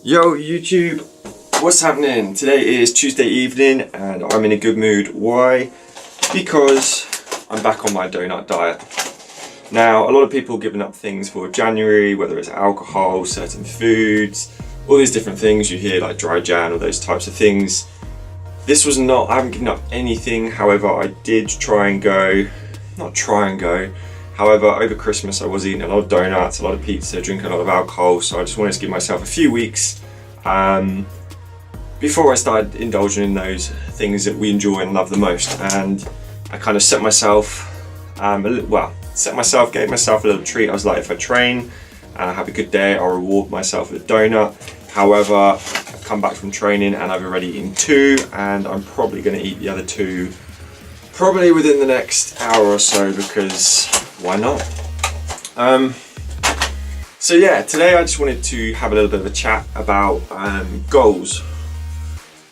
Yo YouTube, what's happening? Today is Tuesday evening and I'm in a good mood. Why? Because I'm back on my donut diet. Now, a lot of people have given up things for January, whether it's alcohol, certain foods, all these different things you hear like dry Jan, all those types of things. This was not, I haven't given up anything. However, I did however, over Christmas I was eating a lot of donuts, a lot of pizza, drinking a lot of alcohol, so I just wanted to give myself a few weeks before I started indulging in those things that we enjoy and love the most. And I kind of gave myself a little treat. I was like, if I train and I have a good day, I'll reward myself with a donut. However, I've come back from training and I've already eaten 2, and I'm probably going to eat the other 2 probably within the next hour or so, because why not? So yeah, today I just wanted to have a little bit of a chat about goals.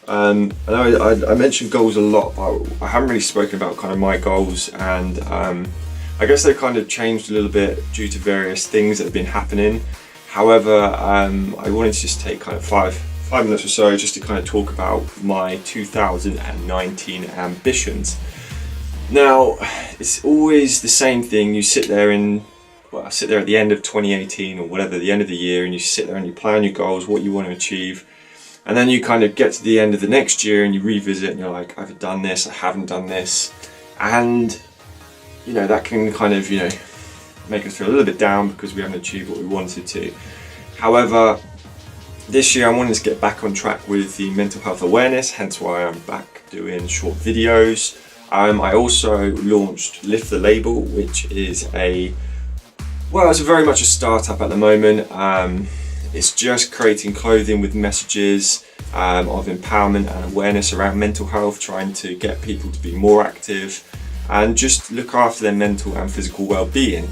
I know I mentioned goals a lot, but I haven't really spoken about kind of my goals, and I guess they kind of changed a little bit due to various things that have been happening. However, I wanted to just take kind of five minutes or so just to kind of talk about my 2019 ambitions. Now, it's always the same thing. You sit there at the end of 2018 or whatever, the end of the year, and you sit there and you plan your goals, what you want to achieve. And then you kind of get to the end of the next year and you revisit and you're like, I've done this, I haven't done this. And, you know, that can kind of, you know, make us feel a little bit down because we haven't achieved what we wanted to. However, this year I wanted to get back on track with the mental health awareness, hence why I'm back doing short videos. I also launched Lift the Label, which is it's very much a startup at the moment. It's just creating clothing with messages of empowerment and awareness around mental health, trying to get people to be more active and just look after their mental and physical well-being.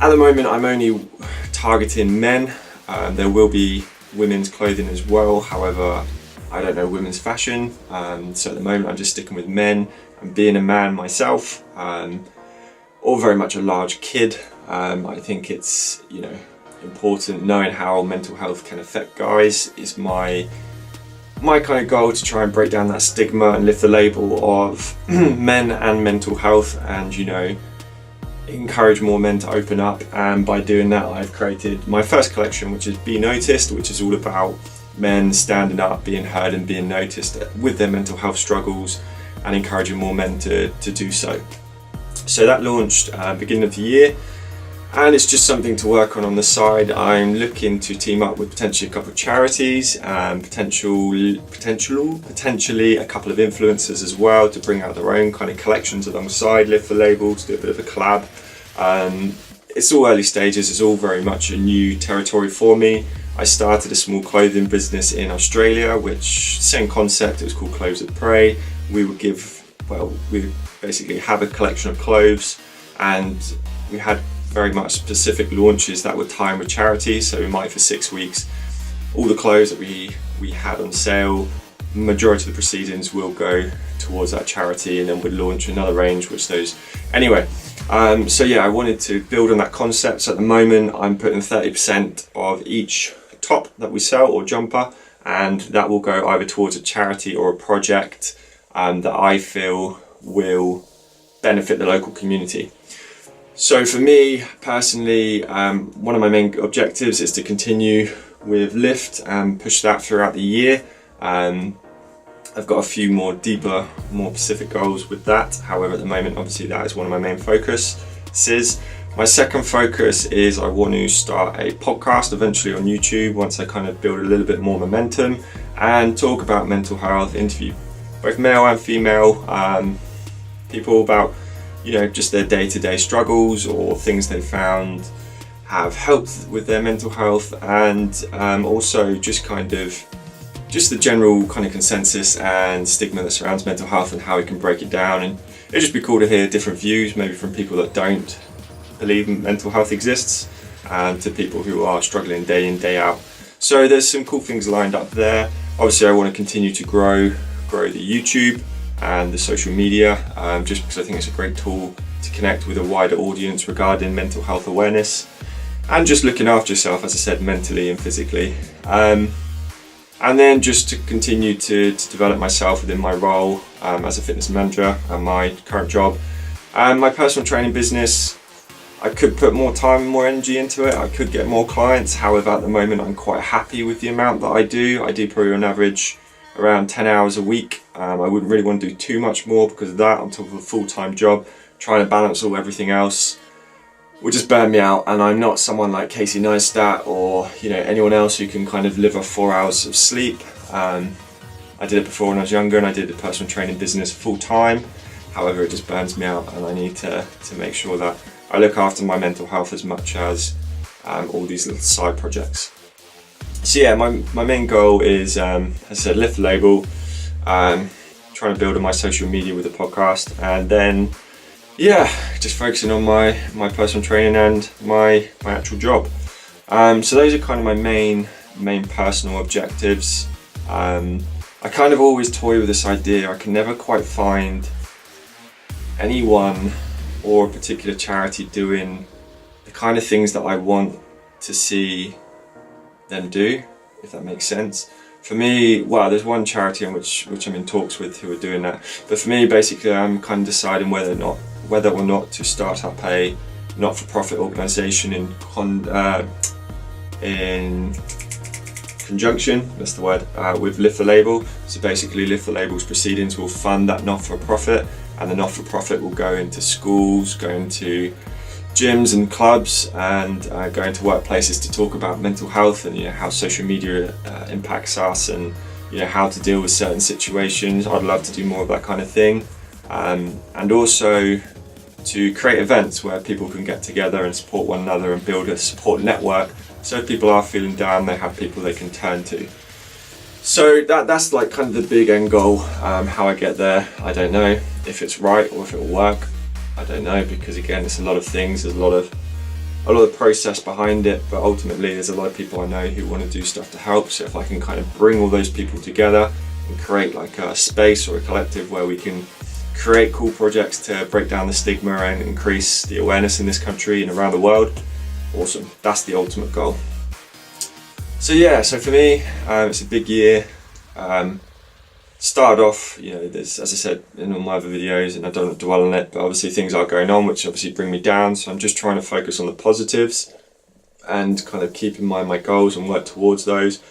At the moment, I'm only targeting men. There will be women's clothing as well. However, I don't know women's fashion. So at the moment, I'm just sticking with men. And being a man myself, or very much a large kid, I think it's, you know, important knowing how mental health can affect guys is my kind of goal, to try and break down that stigma and lift the label of men and mental health, and, you know, encourage more men to open up. And by doing that, I've created my first collection, which is Be Noticed, which is all about men standing up, being heard and being noticed with their mental health struggles, and encouraging more men to do so. So that launched beginning of the year, and it's just something to work on the side. I'm looking to team up with potentially a couple of charities and potentially a couple of influencers as well, to bring out their own kind of collections alongside Lift the Label, to do a bit of a collab. It's all early stages, it's all very much a new territory for me. I started a small clothing business in Australia, which, same concept, it was called Clothes That Pray. We would basically have a collection of clothes, and we had very much specific launches that would time with charities. So we might, for 6 weeks, all the clothes that we had on sale, majority of the proceedings will go towards that charity, and then we'd launch another range, so yeah, I wanted to build on that concept. So at the moment, I'm putting 30% of each top that we sell or jumper, and that will go either towards a charity or a project that I feel will benefit the local community. So for me personally, one of my main objectives is to continue with Lift and push that throughout the year. I've got a few more deeper, more specific goals with that. However, at the moment, obviously that is one of my main focuses. My second focus is I want to start a podcast eventually on YouTube, once I kind of build a little bit more momentum, and talk about mental health, interview both male and female people about, you know, just their day-to-day struggles or things they found have helped with their mental health, and also just the general kind of consensus and stigma that surrounds mental health and how we can break it down. And it'd just be cool to hear different views, maybe from people that don't believe mental health exists, and to people who are struggling day in, day out. So there's some cool things lined up there. Obviously, I want to continue to grow the YouTube and the social media, just because I think it's a great tool to connect with a wider audience regarding mental health awareness and just looking after yourself, as I said, mentally and physically. And then just to continue to develop myself within my role as a fitness manager and my current job. And my personal training business, I could put more time and more energy into it. I could get more clients. However, at the moment, I'm quite happy with the amount that I do. I do probably on average around 10 hours a week. I wouldn't really want to do too much more because of that on top of a full-time job. Trying to balance everything else would just burn me out, and I'm not someone like Casey Neistat or anyone else who can kind of live off 4 hours of sleep. I did it before when I was younger, and I did the personal training business full time. However, it just burns me out, and I need to make sure that I look after my mental health as much as all these little side projects. So yeah, my main goal is, as I said, lift the label, trying to build on my social media with the podcast, and then just focusing on my personal training and my actual job. So those are kind of my main personal objectives. I kind of always toy with this idea. I can never quite find anyone or a particular charity doing the kind of things that I want to see them do, if that makes sense. For me, well, there's one charity in which I'm in talks with who are doing that. But for me, basically, I'm kind of deciding whether or not to start up a not-for-profit organisation in conjunction, that's the word, with Lift the Label. So basically, Lift the Label's proceedings will fund that not-for-profit, and the not-for-profit will go into schools, go into gyms and clubs, and go into workplaces to talk about mental health and how social media impacts us, and how to deal with certain situations. I'd love to do more of that kind of thing, and also to create events where people can get together and support one another and build a support network. So if people are feeling down, they have people they can turn to. So that's like kind of the big end goal. How I get there, I don't know. If it's right or if it will work, I don't know, because again, it's a lot of things. There's a lot of process behind it, but ultimately there's a lot of people I know who want to do stuff to help. So if I can kind of bring all those people together and create like a space or a collective where we can create cool projects to break down the stigma and increase the awareness in this country and around the world, awesome. That's the ultimate goal. So yeah, so for me, it's a big year. Started off, there's, as I said in all my other videos, and I don't dwell on it, but obviously things are going on which obviously bring me down. So I'm just trying to focus on the positives and kind of keep in mind my goals and work towards those,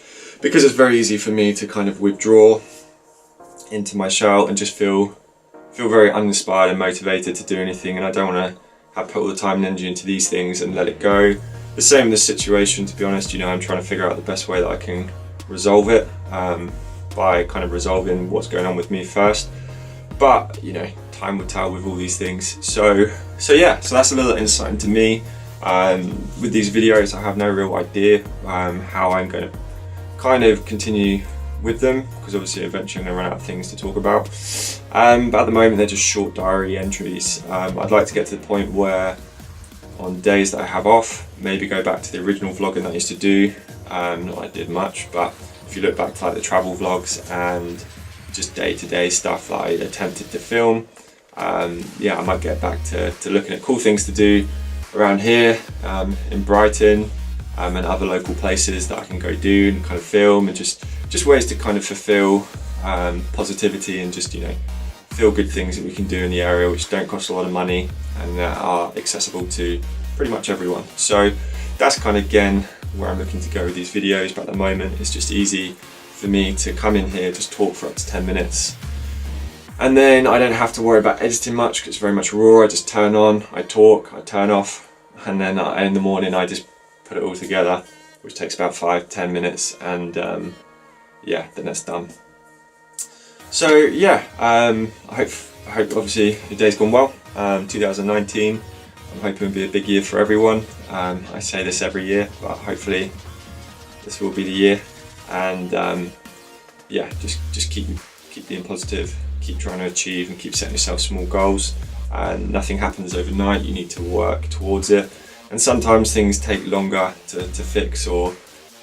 because it's very easy for me to kind of withdraw into my shell and just feel very uninspired and motivated to do anything, and I don't want to have put all the time and energy into these things and let it go. The same in this situation, to be honest. I'm trying to figure out the best way that I can resolve it, by kind of resolving what's going on with me first. But time will tell with all these things. So that's a little insight into me. With these videos, I have no real idea how I'm going to kind of continue with them, because obviously eventually I'm going to run out of things to talk about. But at the moment they're just short diary entries. I'd like to get to the point where on days that I have off, maybe go back to the original vlogging that I used to do. Not that I did much, but if you look back to like the travel vlogs and just day-to-day stuff that I attempted to film, I might get back to looking at cool things to do around here in Brighton, and other local places that I can go do and kind of film, and just ways to kind of fulfill positivity and just feel good things that we can do in the area, which don't cost a lot of money and are accessible to pretty much everyone. So that's kind of again where I'm looking to go with these videos, but at the moment it's just easy for me to come in here, just talk for up to 10 minutes, and then I don't have to worry about editing much because it's very much raw. I just turn on, I talk, I turn off, and then in the morning I just put it all together, which takes about 5-10 minutes, and then that's done. So yeah, I hope obviously your day's gone well. 2019, I'm hoping will be a big year for everyone. I say this every year, but hopefully this will be the year. And just keep being positive, keep trying to achieve, and keep setting yourself small goals. And nothing happens overnight. You need to work towards it. And sometimes things take longer to fix or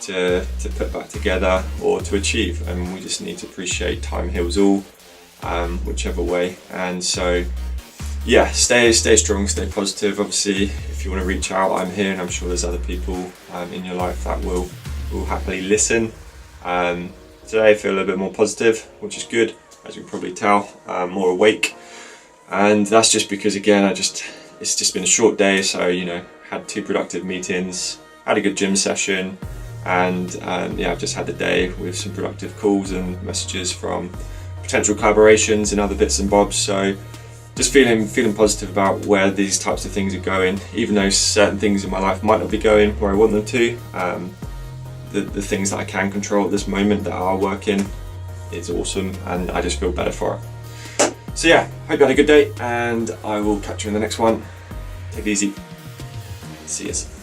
to put back together or to achieve, and we just need to appreciate time heals all, whichever way. And so stay strong, stay positive. Obviously if you want to reach out, I'm here, and I'm sure there's other people in your life that will happily listen. Today I feel a little bit more positive, which is good, as you can probably tell, more awake. And that's just because, again, it's just been a short day, so, you know, had 2 productive meetings, had a good gym session, and yeah, I've just had the day with some productive calls and messages from potential collaborations and other bits and bobs. So just feeling positive about where these types of things are going, even though certain things in my life might not be going where I want them to. The things that I can control at this moment that are working is awesome, and I just feel better for it. So yeah, hope you had a good day, and I will catch you in the next one. Take it easy. See yous.